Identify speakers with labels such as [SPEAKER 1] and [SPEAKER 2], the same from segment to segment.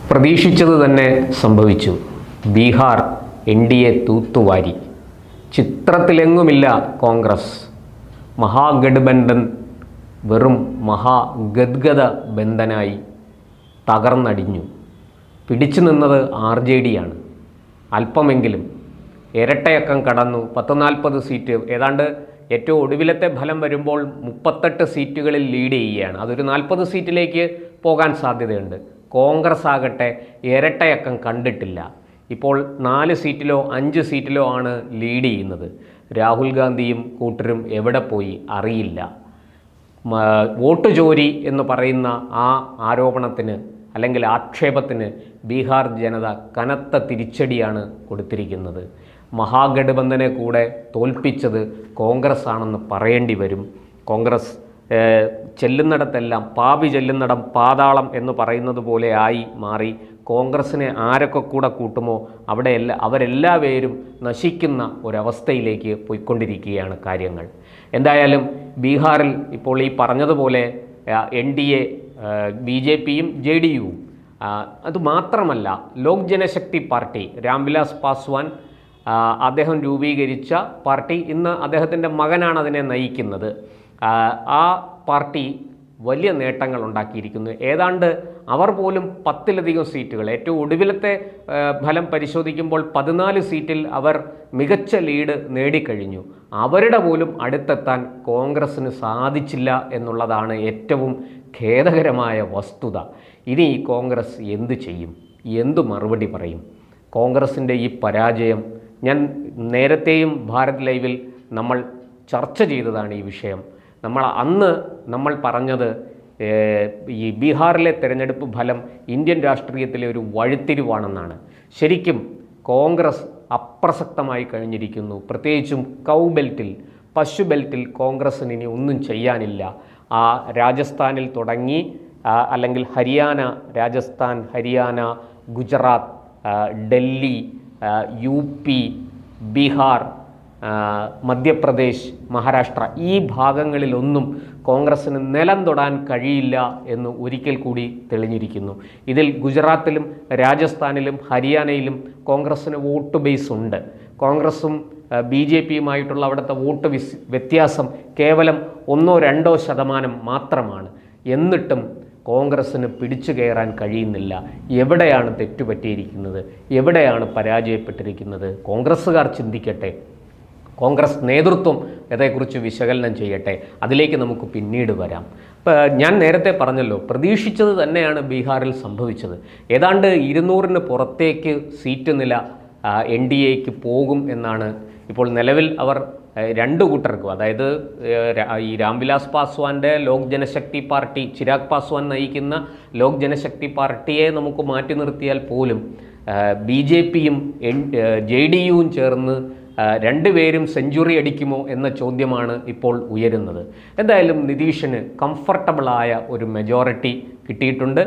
[SPEAKER 1] പ്രതീക്ഷിച്ചത് തന്നെ സംഭവിച്ചു. ബീഹാർ NDA തൂത്തുവാരി. ചിത്രത്തിലെങ്ങുമില്ല കോൺഗ്രസ്. മഹാഗഠബന്ധൻ വെറും മഹാഗദ്ഗത ബന്ധനായി തകർന്നടിഞ്ഞു. പിടിച്ചു നിന്നത് RJD ആണ്. അല്പമെങ്കിലും ഇരട്ടയക്കം കടന്നു. 40 സീറ്റ്, ഏതാണ്ട് ഏറ്റവും ഒടുവിലത്തെ ഫലം വരുമ്പോൾ 38 സീറ്റുകളിൽ ലീഡ് ചെയ്യുകയാണ്. അതൊരു 40 സീറ്റിലേക്ക് പോകാൻ സാധ്യതയുണ്ട്. കോൺഗ്രസ് ആകട്ടെ ഇരട്ടയക്കം കണ്ടിട്ടില്ല. ഇപ്പോൾ 4 സീറ്റിലോ 5 സീറ്റിലോ ആണ് ലീഡ് ചെയ്യുന്നത്. രാഹുൽ ഗാന്ധിയും കൂട്ടരും എവിടെ പോയി അറിയില്ല. വോട്ട് ചോരി എന്ന് പറയുന്ന ആ ആരോപണത്തിന് അല്ലെങ്കിൽ ആക്ഷേപത്തിന് ബീഹാർ ജനത കനത്ത തിരിച്ചടിയാണ് കൊടുത്തിരിക്കുന്നത്. മഹാഗഠബന്ധനെ കൂടെ തോൽപ്പിച്ചത് കോൺഗ്രസ് ആണെന്ന് പറയേണ്ടി വരും. കോൺഗ്രസ് ചെല്ലുന്നിടത്തെല്ലാം പാപി ചെല്ലുന്നിടം പാതാളം എന്ന് പറയുന്നത് പോലെ ആയി മാറി. കോൺഗ്രസിനെ ആരൊക്കെ കൂടെ കൂട്ടുമോ അവരെല്ലാവരും നശിക്കുന്ന ഒരവസ്ഥയിലേക്ക് പോയിക്കൊണ്ടിരിക്കുകയാണ് കാര്യങ്ങൾ. എന്തായാലും ബീഹാറിൽ ഇപ്പോൾ ഈ പറഞ്ഞതുപോലെ NDA BJPയും JDUവും, അതുമാത്രമല്ല ലോക് ജനശക്തി പാർട്ടി, രാംവിലാസ് പാസ്വാൻ അദ്ദേഹം രൂപീകരിച്ച പാർട്ടി, ഇന്ന് അദ്ദേഹത്തിൻ്റെ മകനാണ് അതിനെ നയിക്കുന്നത്. ആ പാർട്ടി വലിയ നേട്ടങ്ങൾ ഉണ്ടാക്കിയിരിക്കുന്നു. ഏതാണ്ട് അവർ പോലും 10ലധികം സീറ്റുകൾ, ഏറ്റവും ഒടുവിലത്തെ ഫലം പരിശോധിക്കുമ്പോൾ 14 സീറ്റിൽ അവർ മികച്ച ലീഡ് നേടിക്കഴിഞ്ഞു. അവരുടെ പോലും അടുത്തെത്താൻ കോൺഗ്രസ്സിന് സാധിച്ചില്ല എന്നുള്ളതാണ് ഏറ്റവും ഖേദകരമായ വസ്തുത. ഇനി കോൺഗ്രസ് എന്തു ചെയ്യും? എന്തു മറുപടി പറയും? കോൺഗ്രസിൻ്റെ ഈ പരാജയം, ഞാൻ നേരത്തെയും ഭാരത് ലൈവിൽ നമ്മൾ ചർച്ച ചെയ്തതാണ് ഈ വിഷയം. നമ്മൾ പറഞ്ഞത് ഈ ബീഹാറിലെ തെരഞ്ഞെടുപ്പ് ഫലം ഇന്ത്യൻ രാഷ്ട്രീയത്തിലെ ഒരു വഴിത്തിരിവാണെന്നാണ്. ശരിക്കും കോൺഗ്രസ് അപ്രസക്തമായി കഴിഞ്ഞിരിക്കുന്നു. പ്രത്യേകിച്ചും കൗ ബെൽറ്റിൽ, പശു ബെൽറ്റിൽ കോൺഗ്രസ്സിന് ഇനി ഒന്നും ചെയ്യാനില്ല. ആ രാജസ്ഥാനിൽ തുടങ്ങി അല്ലെങ്കിൽ ഹരിയാന, രാജസ്ഥാൻ, ഹരിയാന, ഗുജറാത്ത്, ഡൽഹി, UP, ബീഹാർ, മധ്യപ്രദേശ്, മഹാരാഷ്ട്ര, ഈ ഭാഗങ്ങളിലൊന്നും കോൺഗ്രസ്സിന് നിലം തൊടാൻ കഴിയില്ല എന്ന് ഒരിക്കൽ കൂടി തെളിഞ്ഞിരിക്കുന്നു. ഇതിൽ ഗുജറാത്തിലും രാജസ്ഥാനിലും ഹരിയാനയിലും കോൺഗ്രസ്സിന് വോട്ട് ബേസ് ഉണ്ട്. കോൺഗ്രസും BJPയുമായിട്ടുള്ള അവിടുത്തെ വോട്ട് വ്യത്യാസം കേവലം 1-2% മാത്രമാണ്. എന്നിട്ടും കോൺഗ്രസ്സിന് പിടിച്ചു കയറാൻ കഴിയുന്നില്ല. എവിടെയാണ് തെറ്റുപറ്റിയിരിക്കുന്നത്? എവിടെയാണ് പരാജയപ്പെട്ടിരിക്കുന്നത്? കോൺഗ്രസ്സുകാർ ചിന്തിക്കട്ടെ. കോൺഗ്രസ് നേതൃത്വം അതേക്കുറിച്ച് വിശകലനം ചെയ്യട്ടെ. അതിലേക്ക് നമുക്ക് പിന്നീട് വരാം. ഞാൻ നേരത്തെ പറഞ്ഞല്ലോ, പ്രതീക്ഷിച്ചത് തന്നെയാണ് ബീഹാറിൽ സംഭവിച്ചത്. ഏതാണ്ട് 200-ന് പുറത്തേക്ക് സീറ്റ് നില NDAക്ക് പോകും എന്നാണ് ഇപ്പോൾ നിലവിൽ അവർ രണ്ട് കൂട്ടർക്കും, അതായത് ഈ രാംവിലാസ് പാസ്വാൻ്റെ ലോക് ജനശക്തി പാർട്ടി, ചിരാഗ് പാസ്വാൻ നയിക്കുന്ന ലോക് ജനശക്തി പാർട്ടിയെ നമുക്ക് മാറ്റി നിർത്തിയാൽ പോലും BJPയും JDUവും ചേർന്ന് രണ്ടുപേരും സെഞ്ചുറി അടിക്കുമോ എന്ന ചോദ്യമാണ് ഇപ്പോൾ ഉയരുന്നത്. എന്തായാലും നിതീഷിന് കംഫർട്ടബിളായ ഒരു മെജോറിറ്റി കിട്ടിയിട്ടുണ്ട്.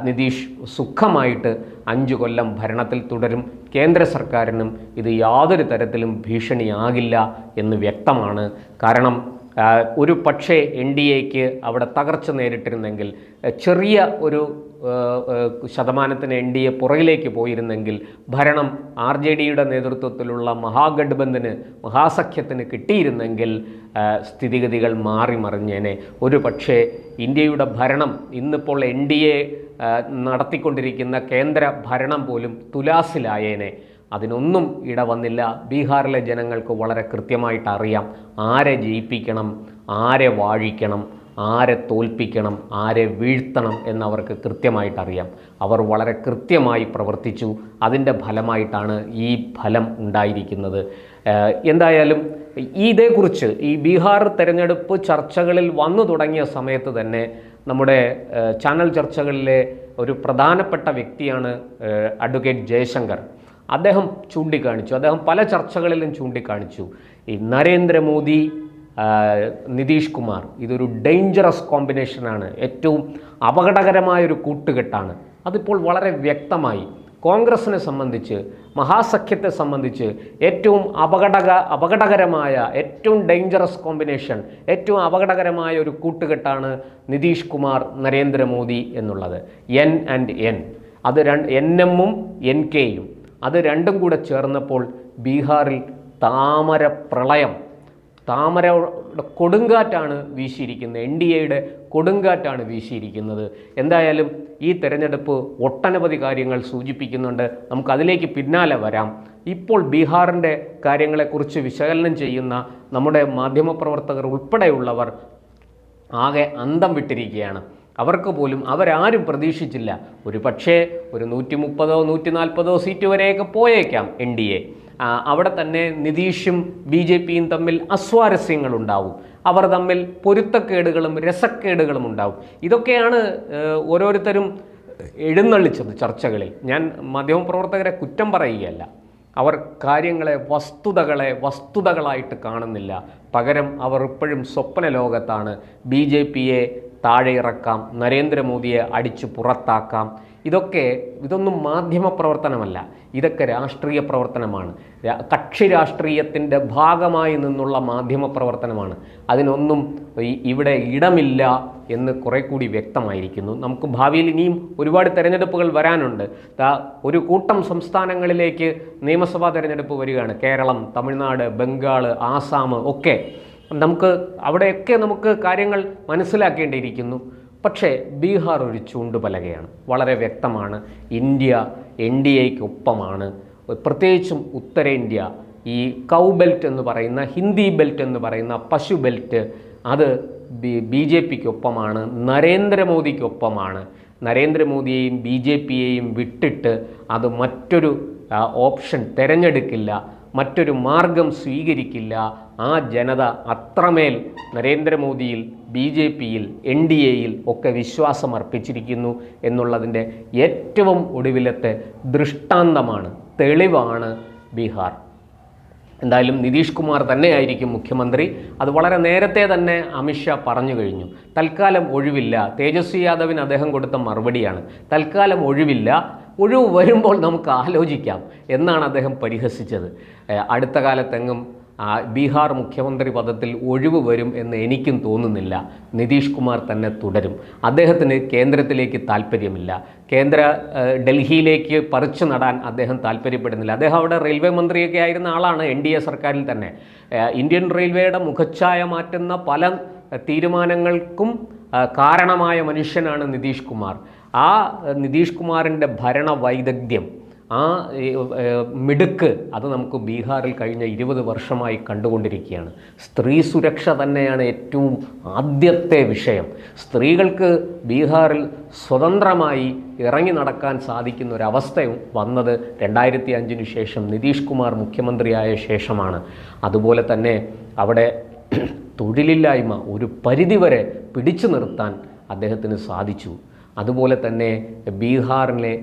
[SPEAKER 1] നിതീഷ് സുഖമായിട്ട് 5 കൊല്ലം ഭരണത്തിൽ തുടരും. കേന്ദ്ര സർക്കാരിനും ഇത് യാതൊരു തരത്തിലും ഭീഷണിയാകില്ല എന്ന് വ്യക്തമാണ്. കാരണം ഒരു പക്ഷേ NDAക്ക് അവിടെ തകർച്ച നേരിട്ടിരുന്നെങ്കിൽ, ചെറിയ ഒരു ശതമാനത്തിന് NDA പുറകിലേക്ക് പോയിരുന്നെങ്കിൽ ഭരണം RJDയുടെ നേതൃത്വത്തിലുള്ള മഹാസഖ്യത്തിന് കിട്ടിയിരുന്നെങ്കിൽ സ്ഥിതിഗതികൾ മാറി മറിഞ്ഞേനെ. ഒരു പക്ഷേ ഇന്ത്യയുടെ ഭരണം, ഇന്നിപ്പോൾ NDA നടത്തിക്കൊണ്ടിരിക്കുന്ന കേന്ദ്ര ഭരണം പോലും തുലാസിലായേനെ. അതിനൊന്നും ഇടവന്നില്ല. ബീഹാറിലെ ജനങ്ങൾക്ക് വളരെ കൃത്യമായിട്ട് അറിയാം ആരെ ജയിപ്പിക്കണം, ആരെ വാഴിക്കണം, ആരെ തോൽപ്പിക്കണം, ആരെ വീഴ്ത്തണം എന്നവർക്ക് കൃത്യമായിട്ടറിയാം. അവർ വളരെ കൃത്യമായി പ്രവർത്തിച്ചു. അതിൻ്റെ ഫലമായിട്ടാണ് ഈ ഫലം ഉണ്ടായിരിക്കുന്നത്. എന്തായാലും ഇതേക്കുറിച്ച് ഈ ബീഹാർ തെരഞ്ഞെടുപ്പ് ചർച്ചകളിൽ വന്നു തുടങ്ങിയ സമയത്ത് തന്നെ നമ്മുടെ ചാനൽ ചർച്ചകളിലെ ഒരു പ്രധാനപ്പെട്ട വ്യക്തിയാണ് അഡ്വക്കേറ്റ് ജയശങ്കർ. അദ്ദേഹം പല ചർച്ചകളിലും ചൂണ്ടിക്കാണിച്ചു, ഈ നരേന്ദ്രമോദി നിതീഷ് കുമാർ ഇതൊരു ഡേഞ്ചറസ് കോമ്പിനേഷനാണ്, ഏറ്റവും അപകടകരമായൊരു കൂട്ടുകെട്ടാണ്. അതിപ്പോൾ വളരെ വ്യക്തമായി കോൺഗ്രസിനെ സംബന്ധിച്ച്, മഹാസഖ്യത്തെ സംബന്ധിച്ച് ഏറ്റവും അപകടകരമായ, ഏറ്റവും ഡേഞ്ചറസ് കോമ്പിനേഷൻ, ഏറ്റവും അപകടകരമായ ഒരു കൂട്ടുകെട്ടാണ് നിതീഷ് കുമാർ നരേന്ദ്രമോദി എന്നുള്ളത്. N and N. അത് NM-ഉം NK-യും അത് രണ്ടും കൂടെ ചേർന്നപ്പോൾ ബീഹാറിൽ താമര പ്രളയം, താമര കൊടുങ്കാറ്റാണ് വീശിയിരിക്കുന്നത്, NDAയുടെ കൊടുങ്കാറ്റാണ് വീശിയിരിക്കുന്നത്. എന്തായാലും ഈ തെരഞ്ഞെടുപ്പ് ഒട്ടനവധി കാര്യങ്ങൾ സൂചിപ്പിക്കുന്നുണ്ട്. നമുക്കതിലേക്ക് പിന്നാലെ വരാം. ഇപ്പോൾ ബീഹാറിൻ്റെ കാര്യങ്ങളെക്കുറിച്ച് വിശകലനം ചെയ്യുന്ന നമ്മുടെ മാധ്യമപ്രവർത്തകർ ഉൾപ്പെടെയുള്ളവർ ആകെ അന്തം വിട്ടിരിക്കുകയാണ്. അവർക്ക് പോലും അവരാരും പ്രതീക്ഷിച്ചില്ല ഒരു പക്ഷേ ഒരു 130 140 സീറ്റ് വരെയൊക്കെ പോയേക്കാം NDA. അവിടെ തന്നെ നിതീഷും BJPയും തമ്മിൽ അസ്വാരസ്യങ്ങളുണ്ടാവും, അവർ തമ്മിൽ പൊരുത്തക്കേടുകളും രസക്കേടുകളും ഉണ്ടാവും. ഇതൊക്കെയാണ് ഓരോരുത്തരും എഴുന്നള്ളിച്ചത് ചർച്ചകളിൽ. ഞാൻ മാധ്യമപ്രവർത്തകരെ കുറ്റം പറയുകയല്ല, അവർ കാര്യങ്ങളെ വസ്തുതകളായിട്ട് കാണുന്നില്ല. പകരം അവർ ഇപ്പോഴും സ്വപ്ന ലോകത്താണ്. BJPയെ താഴെ ഇറക്കാം, നരേന്ദ്രമോദിയെ അടിച്ചു പുറത്താക്കാം. ഇതൊന്നും മാധ്യമ പ്രവർത്തനമല്ല, ഇതൊക്കെ രാഷ്ട്രീയ പ്രവർത്തനമാണ്. കക്ഷി രാഷ്ട്രീയത്തിൻ്റെ ഭാഗമായി നിന്നുള്ള മാധ്യമ പ്രവർത്തനമാണ്. അതിനൊന്നും ഇവിടെ ഇടമില്ല എന്ന് കുറെ കൂടി വ്യക്തമായിരിക്കുന്നു. നമുക്ക് ഭാവിയിൽ ഇനിയും ഒരുപാട് തെരഞ്ഞെടുപ്പുകൾ വരാനുണ്ട്. ഒരു കൂട്ടം സംസ്ഥാനങ്ങളിലേക്ക് നിയമസഭാ തെരഞ്ഞെടുപ്പ് വരികയാണ്. കേരളം, തമിഴ്നാട്, ബംഗാൾ, ആസാം ഒക്കെ. അവിടെയൊക്കെ നമുക്ക് കാര്യങ്ങൾ മനസ്സിലാക്കേണ്ടിയിരിക്കുന്നു. പക്ഷേ ബീഹാർ ഒരു ചൂണ്ടുപലകയാണ്, വളരെ വ്യക്തമാണ്. ഇന്ത്യ NDAയ്ക്കൊപ്പമാണ്. പ്രത്യേകിച്ചും ഉത്തരേന്ത്യ, ഈ കൗ ബെൽറ്റ് എന്ന് പറയുന്ന, ഹിന്ദി ബെൽറ്റ് എന്ന് പറയുന്ന പശു ബെൽറ്റ്, അത് BJPക്കൊപ്പമാണ്, നരേന്ദ്രമോദിക്കൊപ്പമാണ്. നരേന്ദ്രമോദിയെയും BJPയെയും വിട്ടിട്ട് അത് മറ്റൊരു ഓപ്ഷൻ തിരഞ്ഞെടുക്കില്ല, മറ്റൊരു മാർഗം സ്വീകരിക്കില്ല. ആ ജനത അത്രമേൽ നരേന്ദ്രമോദിയിൽ, BJPയിൽ, NDAയിൽ ഒക്കെ വിശ്വാസം അർപ്പിച്ചിരിക്കുന്നു എന്നുള്ളതിൻ്റെ ഏറ്റവും ഒടുവിലത്തെ ദൃഷ്ടാന്തമാണ്, തെളിവാണ് ബീഹാർ. എന്തായാലും നിതീഷ് കുമാർ തന്നെയായിരിക്കും മുഖ്യമന്ത്രി. അത് വളരെ നേരത്തെ തന്നെ അമിത്ഷാ പറഞ്ഞു കഴിഞ്ഞു. തൽക്കാലം ഒഴിവില്ല. തേജസ്വി യാദവിന് അദ്ദേഹം കൊടുത്ത മറുപടിയാണ്, തൽക്കാലം ഒഴിവില്ല, ഒഴിവ് വരുമ്പോൾ നമുക്ക് ആലോചിക്കാം എന്നാണ് അദ്ദേഹം പരിഹസിച്ചത്. അടുത്ത കാലത്തെങ്ങും ബീഹാർ മുഖ്യമന്ത്രി പദത്തിൽ ഒഴിവ് വരും എന്ന് എനിക്കും തോന്നുന്നില്ല. നിതീഷ് കുമാർ തന്നെ തുടരും. അദ്ദേഹത്തിന് കേന്ദ്രത്തിലേക്ക് താല്പര്യമില്ല. ഡൽഹിയിലേക്ക് പറിച്ചു നടാൻ അദ്ദേഹം താല്പര്യപ്പെടുന്നില്ല. അദ്ദേഹം അവിടെ റെയിൽവേ മന്ത്രിയൊക്കെ ആയിരുന്ന ആളാണ് NDA സർക്കാരിൽ തന്നെ. ഇന്ത്യൻ റെയിൽവേയുടെ മുഖച്ഛായ മാറ്റുന്ന പല തീരുമാനങ്ങൾക്കും കാരണമായ മനുഷ്യനാണ് നിതീഷ് കുമാർ. ആ നിതീഷ് കുമാറിൻ്റെ ഭരണ വൈദഗ്ധ്യം, ആ മിടുക്ക്, അത് നമുക്ക് ബീഹാറിൽ കഴിഞ്ഞ 20 വർഷമായി കണ്ടുകൊണ്ടിരിക്കുകയാണ്. സ്ത്രീ സുരക്ഷ തന്നെയാണ് ഏറ്റവും ആദ്യത്തെ വിഷയം. സ്ത്രീകൾക്ക് ബീഹാറിൽ സ്വതന്ത്രമായി ഇറങ്ങി നടക്കാൻ സാധിക്കുന്ന ഒരവസ്ഥയും വന്നത് 2005 ശേഷം നിതീഷ് കുമാർ മുഖ്യമന്ത്രിയായ ശേഷമാണ്. അതുപോലെ തന്നെ അവിടെ തൊഴിലില്ലായ്മ ഒരു പരിധിവരെ പിടിച്ചു നിർത്താൻ അദ്ദേഹത്തിന് സാധിച്ചു. അതുപോലെ തന്നെ ബീഹാറിലെ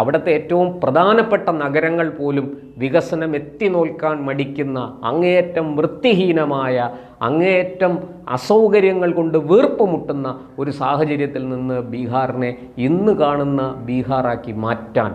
[SPEAKER 1] അവിടുത്തെ ഏറ്റവും പ്രധാനപ്പെട്ട നഗരങ്ങൾ പോലും വികസനം എത്തിനോൽക്കാൻ മടിക്കുന്ന, അങ്ങേയറ്റം വൃത്തിഹീനമായ, അങ്ങേയറ്റം അസൗകര്യങ്ങൾ കൊണ്ട് വീർപ്പുമുട്ടുന്ന ഒരു സാഹചര്യത്തിൽ നിന്ന് ബീഹാറിനെ ഇന്ന് കാണുന്ന ബീഹാറാക്കി മാറ്റാൻ,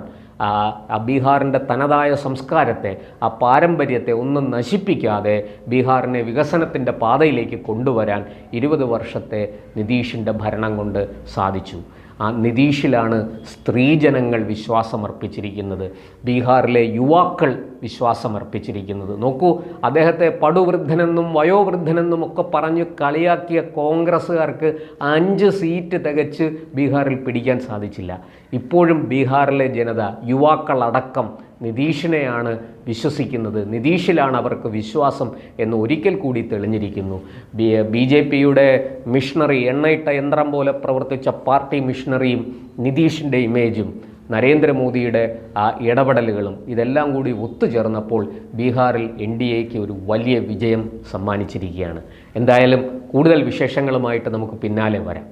[SPEAKER 1] ബീഹാറിൻ്റെ തനതായ സംസ്കാരത്തെ, ആ പാരമ്പര്യത്തെ ഒന്നും നശിപ്പിക്കാതെ ബീഹാറിനെ വികസനത്തിൻ്റെ പാതയിലേക്ക് കൊണ്ടുവരാൻ 20 വർഷത്തെ നിതീഷിൻ്റെ ഭരണം കൊണ്ട് സാധിച്ചു. ആ നിതീഷിലാണ് സ്ത്രീജനങ്ങൾ വിശ്വാസമർപ്പിച്ചിരിക്കുന്നത്, ബീഹാറിലെ യുവാക്കൾ വിശ്വാസമർപ്പിച്ചിരിക്കുന്നത്. നോക്കൂ, അദ്ദേഹത്തെ പടുവൃദ്ധനെന്നും വയോവൃദ്ധനെന്നും ഒക്കെ പറഞ്ഞ് കളിയാക്കിയ കോൺഗ്രസ്സുകാർക്ക് 5 സീറ്റ് തികച്ച് ബീഹാറിൽ പിടിക്കാൻ സാധിച്ചില്ല. ഇപ്പോഴും ബീഹാറിലെ ജനത, യുവാക്കളടക്കം നിതീഷിനെയാണ് വിശ്വസിക്കുന്നത്, നിതീഷിലാണ് അവർക്ക് വിശ്വാസം എന്ന് ഒരിക്കൽ കൂടി തെളിഞ്ഞിരിക്കുന്നു. BJPയുടെ മിഷണറി, എണ്ണയിട്ട യന്ത്രം പോലെ പ്രവർത്തിച്ച പാർട്ടി മിഷണറിയും നിതീഷിൻ്റെ ഇമേജും നരേന്ദ്രമോദിയുടെ ഇടപെടലുകളും ഇതെല്ലാം കൂടി ഒത്തുചേർന്നപ്പോൾ ബീഹാറിൽ NDAയ്ക്ക് ഒരു വലിയ വിജയം സമ്മാനിച്ചിരിക്കുകയാണ്. എന്തായാലും കൂടുതൽ വിശേഷങ്ങളുമായിട്ട് നമുക്ക് പിന്നാലെ വരാം.